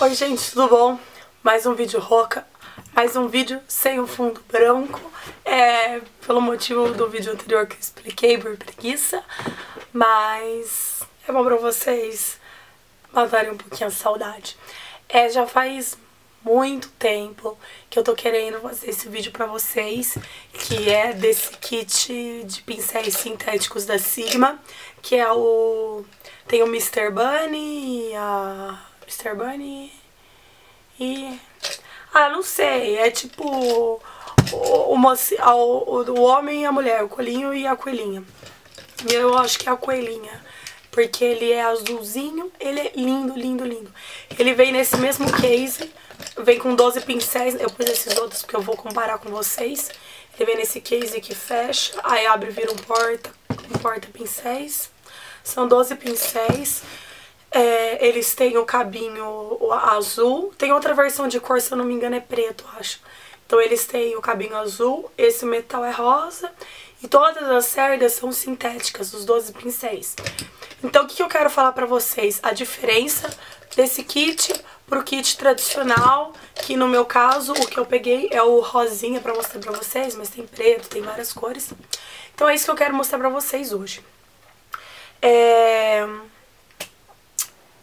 Oi gente, tudo bom? Mais um vídeo rouca, mais um vídeo sem o fundo branco. Pelo motivo do vídeo anterior que eu expliquei, por preguiça. Mas é bom pra vocês matarem um pouquinho a saudade. Já faz muito tempo que eu tô querendo fazer esse vídeo pra vocês, que é desse kit de pincéis sintéticos da Sigma, que é o... tem o Mr. Bunny e a... Mr. Bunny e... ah, não sei, é tipo o homem e a mulher, o coelhinho e a coelhinha. E eu acho que é a coelhinha, porque ele é azulzinho, ele é lindo, lindo, lindo. Ele vem nesse mesmo case, vem com 12 pincéis, eu pus esses outros porque eu vou comparar com vocês. Ele vem nesse case que fecha, aí abre e vira um porta-pincéis. São 12 pincéis. Eles têm o cabinho azul. Tem outra versão de cor, se eu não me engano é preto, acho. Então eles têm o cabinho azul, esse metal é rosa. E todas as cerdas são sintéticas, os 12 pincéis. Então o que eu quero falar pra vocês? A diferença desse kit pro kit tradicional, que no meu caso o que eu peguei é o rosinha pra mostrar pra vocês, mas tem preto, tem várias cores. Então é isso que eu quero mostrar pra vocês hoje.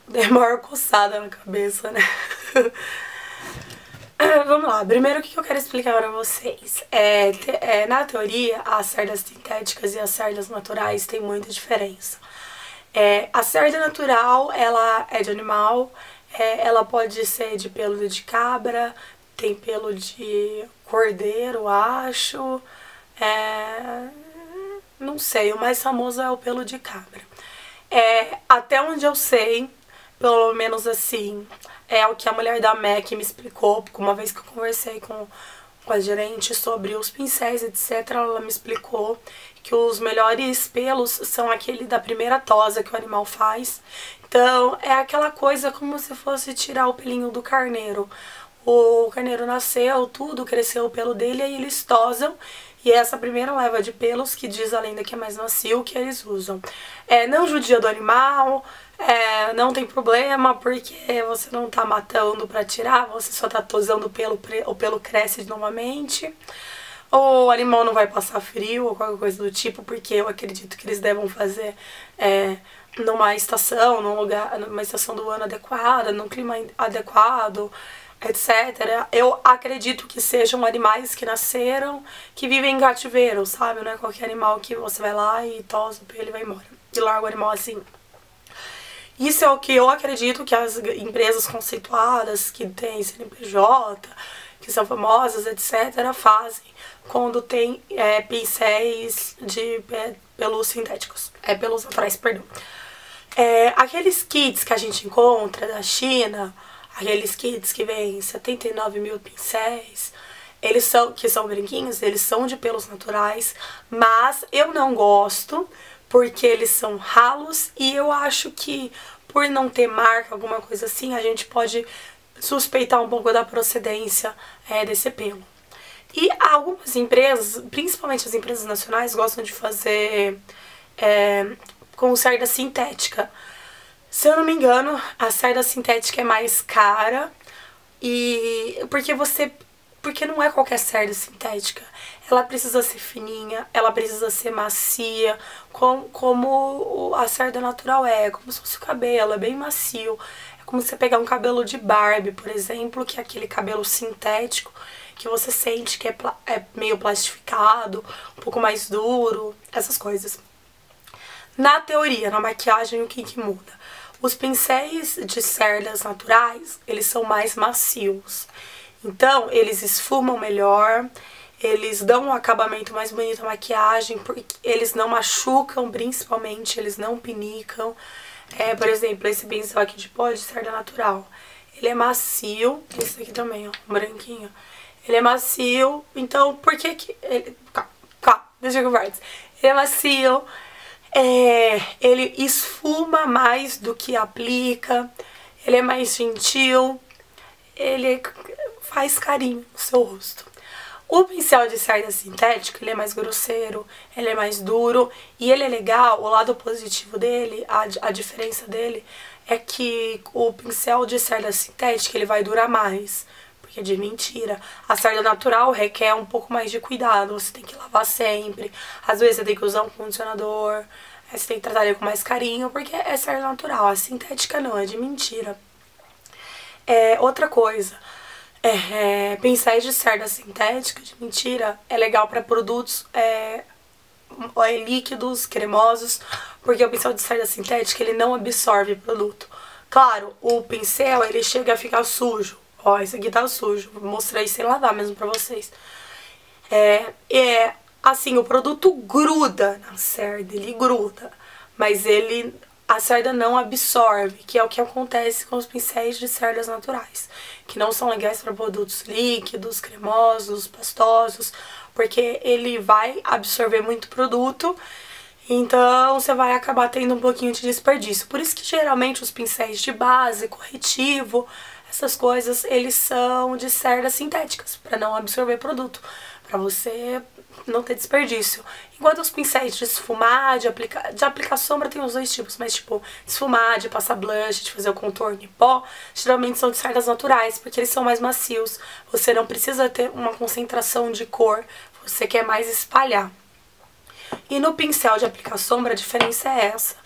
Dei maior coçada na cabeça, né? Vamos lá, primeiro o que eu quero explicar pra vocês. Na teoria, as cerdas sintéticas e as cerdas naturais têm muita diferença. A cerda natural, ela é de animal, ela pode ser de pelo de cabra, tem pelo de cordeiro, acho. Não sei, o mais famoso é o pelo de cabra. Até onde eu sei, pelo menos assim, é o que a mulher da MAC me explicou, porque uma vez que eu conversei com a gerente sobre os pincéis, etc, ela me explicou que os melhores pelos são aquele da primeira tosa que o animal faz. Então, é aquela coisa como se fosse tirar o pelinho do carneiro. O carneiro nasceu, tudo, cresceu o pelo dele, aí eles tosam. E essa primeira leva de pelos, que diz a lenda que é mais macio, que eles usam. Não judia do animal, não tem problema, porque você não tá matando pra tirar, você só tá tosando o pelo cresce novamente. O animal não vai passar frio ou qualquer coisa do tipo, porque eu acredito que eles devam fazer numa estação, numa estação do ano adequada, num clima adequado, etc. Eu acredito que sejam animais que nasceram, que vivem em cativeiro, sabe? Não é qualquer animal que você vai lá e tosa o pelo e vai embora. E larga o animal assim. Isso é o que eu acredito que as empresas conceituadas, que tem CNPJ, que são famosas, etc., fazem quando tem pincéis de pelos sintéticos. Pelos naturais, perdão. Aqueles kits que a gente encontra da China, aqueles kits que vêm 79 mil pincéis, que são branquinhos, eles são de pelos naturais, mas eu não gosto porque eles são ralos e eu acho que por não ter marca, alguma coisa assim, a gente pode suspeitar um pouco da procedência desse pelo. E algumas empresas, principalmente as empresas nacionais, gostam de fazer com cerda sintética. Se eu não me engano, a cerda sintética é mais cara, porque não é qualquer cerda sintética. Ela precisa ser fininha, ela precisa ser macia, como a cerda natural como se fosse o cabelo, é bem macio. É como você pegar um cabelo de Barbie, por exemplo, que é aquele cabelo sintético, que você sente que é meio plastificado, um pouco mais duro, essas coisas. Na teoria, na maquiagem, o que muda? Os pincéis de cerdas naturais, eles são mais macios. Então, eles esfumam melhor, eles dão um acabamento mais bonito à maquiagem, porque eles não machucam, principalmente, eles não pinicam. Por exemplo, esse pincel aqui de pó de cerda natural, ele é macio, esse aqui também, ó, branquinho. Ele é macio, então por que que... Calma, deixa eu conversar. Ele é macio, ele esfuma mais do que aplica, ele é mais gentil, ele faz carinho no seu rosto. O pincel de cerda sintética, ele é mais grosseiro, ele é mais duro e ele é legal. O lado positivo dele, a diferença dele é que o pincel de cerda sintética, ele vai durar mais, porque é de mentira. A cerda natural requer um pouco mais de cuidado, você tem que lavar sempre, às vezes você tem que usar um condicionador, você tem que tratar ele com mais carinho, porque é cerda natural. A sintética não, é de mentira. Outra coisa, pincéis de cerda sintética, de mentira, é legal para produtos líquidos, cremosos, porque o pincel de cerda sintética, ele não absorve produto. Claro, o pincel, ele chega a ficar sujo. Ó, esse aqui tá sujo, vou mostrar aí sem lavar mesmo pra vocês. Assim, o produto gruda na cerda, ele gruda, mas a cerda não absorve, que é o que acontece com os pincéis de cerdas naturais, que não são legais para produtos líquidos, cremosos, pastosos, porque ele vai absorver muito produto, então você vai acabar tendo um pouquinho de desperdício. Por isso que geralmente os pincéis de base, corretivo, essas coisas, eles são de cerdas sintéticas, para não absorver produto, para você não ter desperdício. Enquanto os pincéis de esfumar, de aplicar sombra, tem os dois tipos, mas tipo, de esfumar, de passar blush, de fazer o contorno em pó, geralmente são de cerdas naturais, porque eles são mais macios, você não precisa ter uma concentração de cor, você quer mais espalhar. E no pincel de aplicar sombra, a diferença é essa.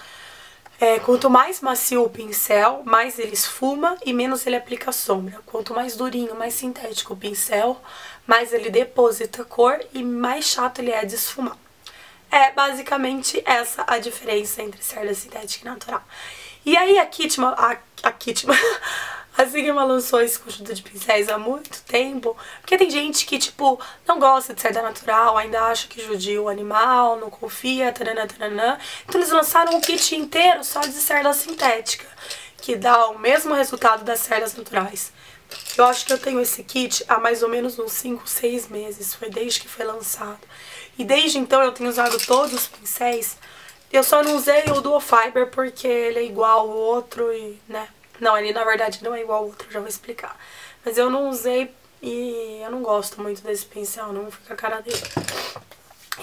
Quanto mais macio o pincel, mais ele esfuma e menos ele aplica sombra. Quanto mais durinho, mais sintético o pincel, mais ele deposita cor e mais chato ele é de esfumar. É basicamente essa a diferença entre cerda sintética e natural. E aí a Sigma lançou esse conjunto de pincéis há muito tempo, porque tem gente que, tipo, não gosta de cerda natural, ainda acha que judia o animal, não confia, taranã, taranã. Então eles lançaram um kit inteiro só de cerda sintética, que dá o mesmo resultado das cerdas naturais. Eu acho que eu tenho esse kit há mais ou menos uns 5, 6 meses, foi desde que foi lançado. E desde então eu tenho usado todos os pincéis. Eu só não usei o Duo Fiber porque ele é igual ao outro e, né? Não, ele na verdade não é igual ao outro, já vou explicar. Mas eu não usei e eu não gosto muito desse pincel, não fica a cara dele.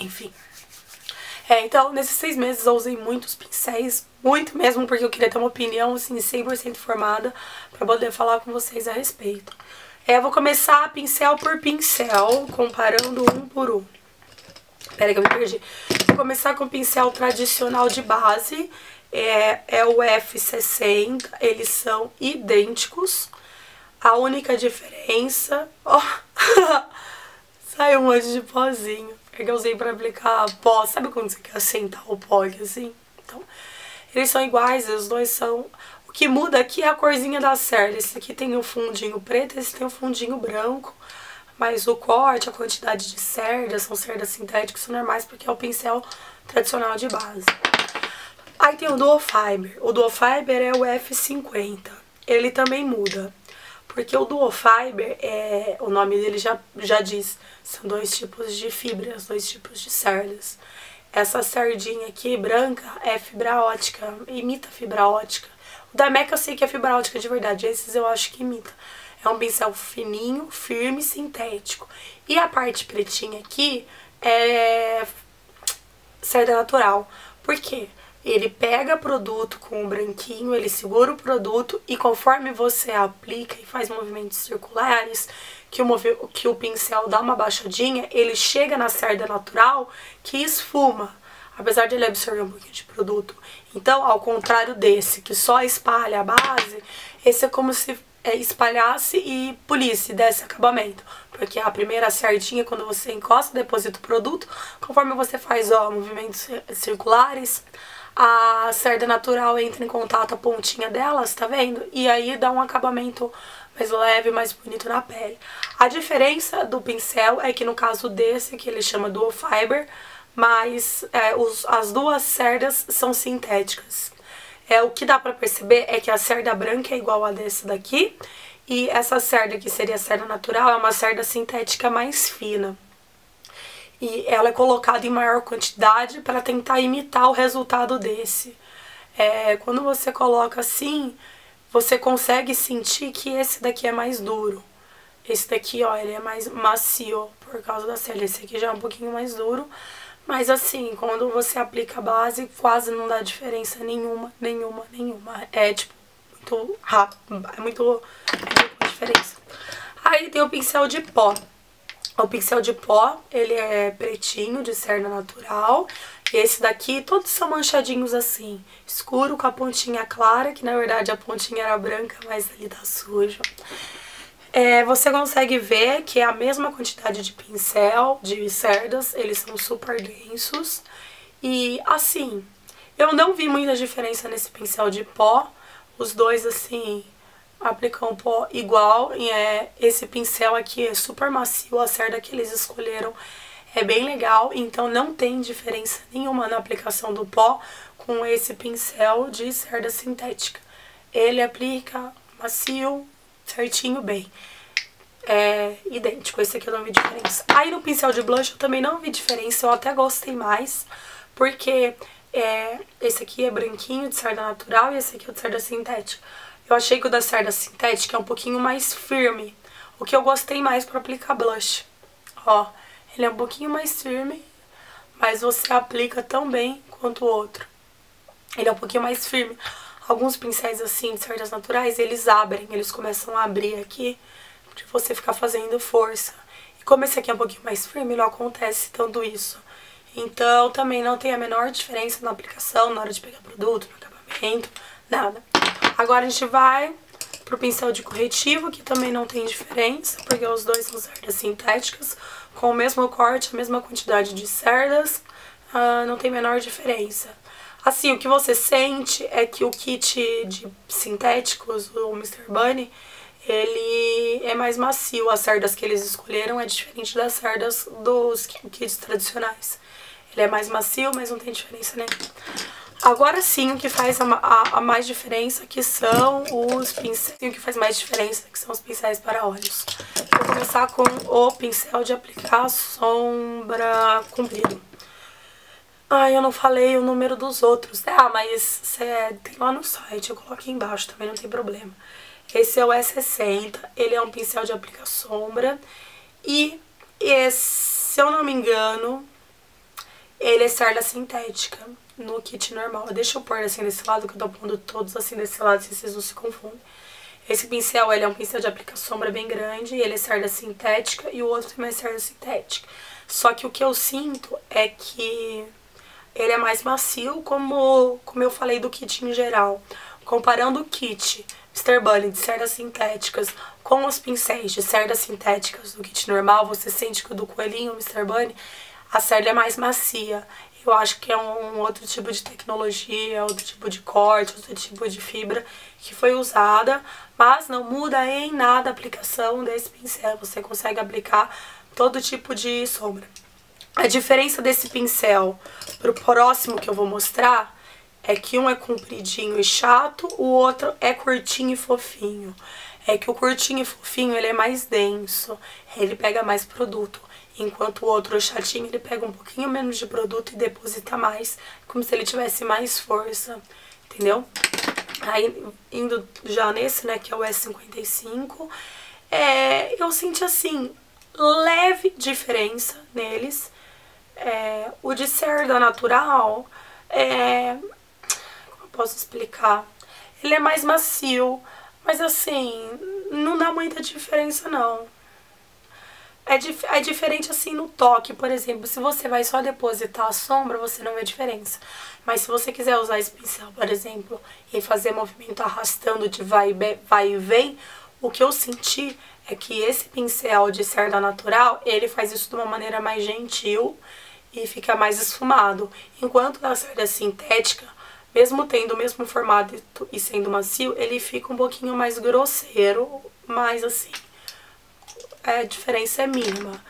Enfim. Então, nesses 6 meses eu usei muitos pincéis, muito mesmo, porque eu queria ter uma opinião, assim, 100% formada pra poder falar com vocês a respeito. Eu vou começar pincel por pincel, comparando um por um. Pera que eu me perdi. Vou começar com o pincel tradicional de base, é o F60, eles são idênticos. A única diferença... Ó, saiu um monte de pozinho. É que eu usei pra aplicar pó. Sabe quando você quer assentar o pó aqui assim? Então, eles são iguais, os dois são... O que muda aqui é a corzinha da cerda. Esse aqui tem um fundinho preto, esse tem um fundinho branco. Mas o corte, a quantidade de cerdas, são cerdas sintéticas, são normais porque é o pincel tradicional de base. Aí tem o Duo Fiber. O Duo Fiber é o F50. Ele também muda. Porque o Duo Fiber, o nome dele já diz, são dois tipos de fibras, dois tipos de cerdas. Essa cerdinha aqui, branca, é fibra ótica, imita fibra ótica. O da MAC eu sei que é fibra ótica de verdade, esses eu acho que imita. É um pincel fininho, firme, sintético. E a parte pretinha aqui é cerda natural. Por quê? Ele pega produto com o branquinho, ele segura o produto e conforme você aplica e faz movimentos circulares, que o pincel dá uma baixadinha, ele chega na cerda natural que esfuma, apesar de ele absorver um pouquinho de produto. Então, ao contrário desse, que só espalha a base, esse é como se espalhasse e polisse, desse acabamento. Porque a primeira cerdinha, quando você encosta, deposita o produto, conforme você faz movimentos circulares, a cerda natural entra em contato, a pontinha delas, tá vendo? E aí dá um acabamento mais leve, mais bonito na pele. A diferença do pincel é que no caso desse, que ele chama Duo Fiber, mas as duas cerdas são sintéticas. O que dá pra perceber é que a cerda branca é igual a desse daqui, e essa cerda que seria a cerda natural é uma cerda sintética mais fina. E ela é colocada em maior quantidade para tentar imitar o resultado desse. Quando você coloca assim, você consegue sentir que esse daqui é mais duro. Esse daqui, ó, ele é mais macio por causa da cera. Esse aqui já é um pouquinho mais duro. Mas assim, quando você aplica a base, quase não dá diferença nenhuma. É, tipo, muito rápido. É muito diferença. Aí tem o pincel de pó. O pincel de pó, ele é pretinho, de cerda natural. E esse daqui, todos são manchadinhos assim, escuro com a pontinha clara, que na verdade a pontinha era branca, mas ali tá sujo. Você consegue ver que é a mesma quantidade de pincel, de cerdas, eles são super densos. E assim, eu não vi muita diferença nesse pincel de pó. Os dois, assim, aplicam pó igual. E esse pincel aqui é super macio, a cerda que eles escolheram é bem legal. Então não tem diferença nenhuma na aplicação do pó com esse pincel de cerda sintética. Ele aplica macio, certinho, bem. É idêntico, esse aqui eu não vi diferença. Aí no pincel de blush eu também não vi diferença, eu até gostei mais, porque esse aqui é branquinho, de cerda natural, e esse aqui é de cerda sintética. Eu achei que o da cerda sintética é um pouquinho mais firme, o que eu gostei mais pra aplicar blush. Ó, ele é um pouquinho mais firme, mas você aplica tão bem quanto o outro. Ele é um pouquinho mais firme. Alguns pincéis assim, de cerdas naturais, eles abrem, eles começam a abrir aqui, de você ficar fazendo força. E como esse aqui é um pouquinho mais firme, não acontece tanto isso. Então, também não tem a menor diferença na aplicação, na hora de pegar produto, no acabamento, nada. Agora a gente vai pro pincel de corretivo, que também não tem diferença, porque os dois são cerdas sintéticas, com o mesmo corte, a mesma quantidade de cerdas, não tem a menor diferença. Assim, o que você sente é que o kit de sintéticos, o Mr. Bunny, ele é mais macio. As cerdas que eles escolheram é diferente das cerdas dos kits tradicionais. Ele é mais macio, mas não tem diferença nenhuma. Agora sim, o que faz a mais diferença que são os pincéis. O que faz mais diferença que são os pincéis para olhos. Vou começar com o pincel de aplicar sombra comprido. Ai, eu não falei o número dos outros. Mas tem lá no site, eu coloco aqui embaixo, também não tem problema. Esse é o E60, ele é um pincel de aplicar sombra. E se eu não me engano, ele é cerda sintética no kit normal. Deixa eu pôr assim desse lado, que eu tô pondo todos assim desse lado, se vocês não se confundem. Esse pincel, ele é um pincel de aplicar sombra bem grande, ele é cerda sintética e o outro também é cerda sintética. Só que o que eu sinto é que ele é mais macio, como eu falei do kit em geral. Comparando o kit Mr. Bunny de cerdas sintéticas com os pincéis de cerdas sintéticas do kit normal, você sente que o do coelhinho, o Mr. Bunny, a cerda é mais macia. Eu acho que é um outro tipo de tecnologia, outro tipo de corte, outro tipo de fibra que foi usada, mas não muda em nada a aplicação desse pincel. Você consegue aplicar todo tipo de sombra. A diferença desse pincel pro próximo que eu vou mostrar é que um é compridinho e chato, o outro é curtinho e fofinho. É que o curtinho e fofinho, ele é mais denso, ele pega mais produto. Enquanto o outro, o chatinho, ele pega um pouquinho menos de produto e deposita mais, como se ele tivesse mais força, entendeu? Aí, indo já nesse, né, que é o S55, eu senti, assim, leve diferença neles. O de cerda natural, como eu posso explicar? Ele é mais macio, mas assim, não dá muita diferença não. É diferente assim no toque, por exemplo, se você vai só depositar a sombra, você não vê diferença. Mas se você quiser usar esse pincel, por exemplo, e fazer movimento arrastando de vai e vem, o que eu senti é que esse pincel de cerda natural, ele faz isso de uma maneira mais gentil e fica mais esfumado. Enquanto a cerda sintética, mesmo tendo o mesmo formato e sendo macio, ele fica um pouquinho mais grosseiro, mas assim, a diferença é mínima.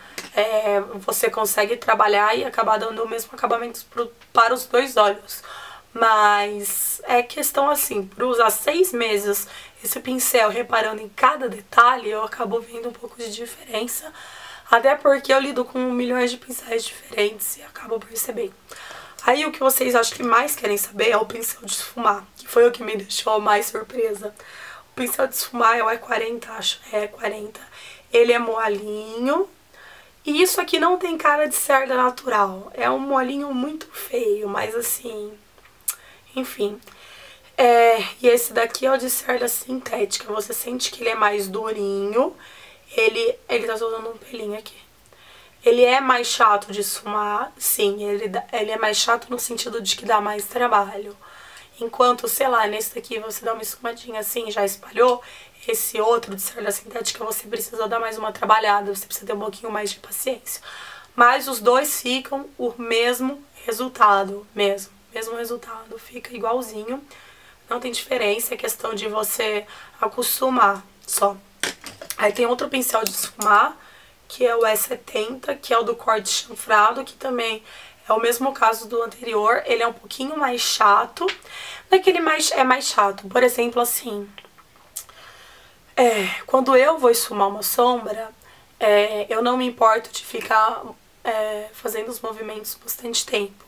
Você consegue trabalhar e acabar dando o mesmo acabamento para os dois olhos. Mas é questão assim, por usar 6 meses esse pincel reparando em cada detalhe, eu acabo vendo um pouco de diferença. Até porque eu lido com milhões de pincéis diferentes e acabo percebendo. Aí o que vocês acho que mais querem saber é o pincel de esfumar, que foi o que me deixou mais surpresa. O pincel de esfumar é o E40, acho, é E40. ele é molinho. E isso aqui não tem cara de cerda natural. É um molinho muito feio, mas assim... Enfim. E esse daqui é o de cerda sintética. Você sente que ele é mais durinho. Ele tá soltando um pelinho aqui. Ele é mais chato de esfumar, sim. Ele é mais chato no sentido de que dá mais trabalho. Enquanto, sei lá, nesse daqui você dá uma esfumadinha assim, já espalhou. Esse outro de cerda sintética você precisa dar mais uma trabalhada, você precisa ter um pouquinho mais de paciência. Mas os dois ficam o mesmo resultado, mesmo resultado, fica igualzinho. Não tem diferença, é questão de você acostumar só. Aí tem outro pincel de esfumar, que é o E70, que é o do corte chanfrado, que também é o mesmo caso do anterior. Ele é um pouquinho mais chato. Não é que ele é mais chato, por exemplo, assim... quando eu vou esfumar uma sombra, eu não me importo de ficar fazendo os movimentos bastante tempo.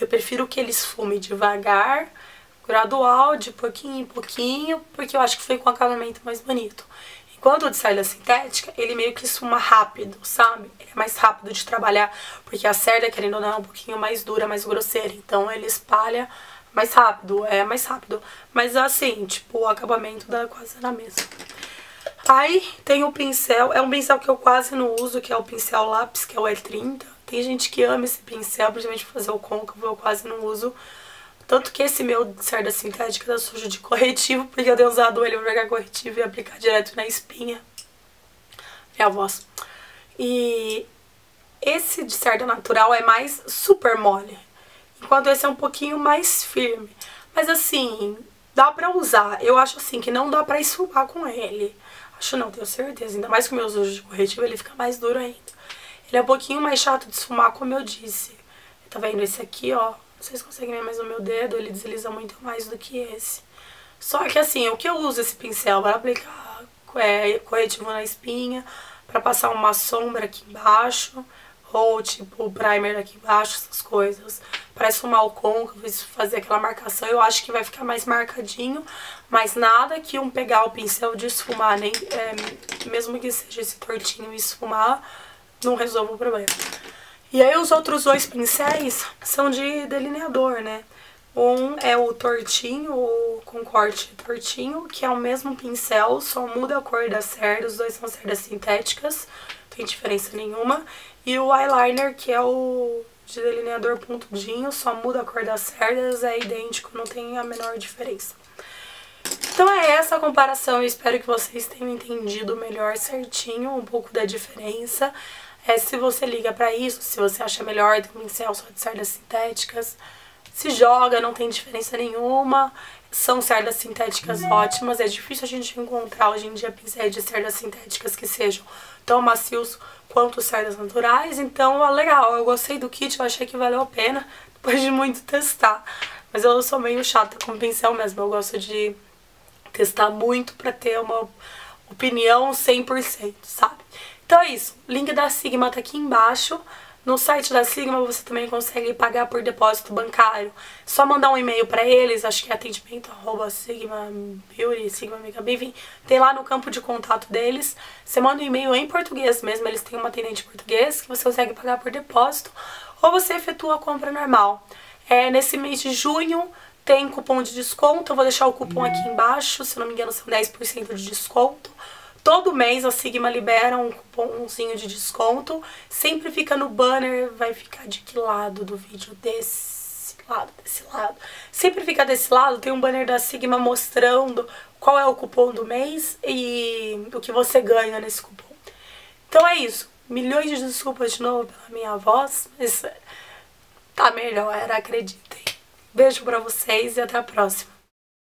Eu prefiro que ele esfume devagar, gradual, de pouquinho em pouquinho, porque eu acho que fica um acabamento mais bonito. Enquanto o de cerda sintética, ele meio que esfuma rápido, sabe? Ele é mais rápido de trabalhar, porque a cerda, querendo ou não, é um pouquinho mais dura, mais grosseira. Então ele espalha mais rápido, mais rápido. Mas assim, tipo, o acabamento dá quase na mesma. Aí tem o pincel, é um pincel que eu quase não uso, que é o pincel lápis, que é o E30. Tem gente que ama esse pincel, principalmente pra fazer o côncavo, eu quase não uso. Tanto que esse meu de cerda sintética tá sujo de corretivo, porque eu tenho usado ele pra pegar corretivo e aplicar direto na espinha. Minha voz. E esse de cerda natural é mais super mole, enquanto esse é um pouquinho mais firme. Mas assim, dá pra usar. Eu acho assim que não dá pra esfumar com ele. Acho não, tenho certeza. Ainda mais que o meu uso de corretivo, ele fica mais duro ainda. Ele é um pouquinho mais chato de esfumar, como eu disse. Tá vendo esse aqui, ó? Vocês conseguem ver mais no meu dedo, ele desliza muito mais do que esse. Só que assim, o que eu uso esse pincel para aplicar corretivo na espinha, para passar uma sombra aqui embaixo, ou tipo primer aqui embaixo, essas coisas. Para esfumar o côncavo, fazer aquela marcação, eu acho que vai ficar mais marcadinho, mas nada que pegar o pincel de esfumar, nem mesmo que seja esse tortinho e esfumar, não resolve o problema. E aí os outros dois pincéis são de delineador, né? Um é o tortinho, o com corte tortinho, que é o mesmo pincel, só muda a cor da cerda, os dois são cerdas sintéticas, não tem diferença nenhuma. E o eyeliner, que é o de delineador pontudinho, só muda a cor das cerdas, é idêntico, não tem a menor diferença. Então é essa a comparação, eu espero que vocês tenham entendido melhor certinho um pouco da diferença. Se você liga pra isso, se você acha melhor ter um pincel só de cerdas sintéticas, se joga, não tem diferença nenhuma. São cerdas sintéticas ótimas, é difícil a gente encontrar hoje em dia pincéis de cerdas sintéticas que sejam tão macios quanto cerdas naturais. Então é legal, eu gostei do kit, eu achei que valeu a pena, depois de muito testar. Mas eu sou meio chata com pincel mesmo, eu gosto de testar muito pra ter uma opinião 100%, sabe? Então é isso, o link da Sigma tá aqui embaixo. No site da Sigma você também consegue pagar por depósito bancário. Só mandar um e-mail pra eles, acho que é atendimento@Sigma Beauty, Sigma Makeup, enfim, tem lá no campo de contato deles. Você manda um e-mail em português mesmo, eles têm uma atendente em português que você consegue pagar por depósito, ou você efetua a compra normal. Nesse mês de junho tem cupom de desconto, eu vou deixar o cupom aqui embaixo, se não me engano são 10% de desconto. Todo mês a Sigma libera um cupomzinho de desconto. Sempre fica no banner, vai ficar de que lado do vídeo? Desse lado. Sempre fica desse lado, tem um banner da Sigma mostrando qual é o cupom do mês e o que você ganha nesse cupom. Então é isso. Milhões de desculpas de novo pela minha voz, mas tá melhor, acreditem. Beijo pra vocês e até a próxima.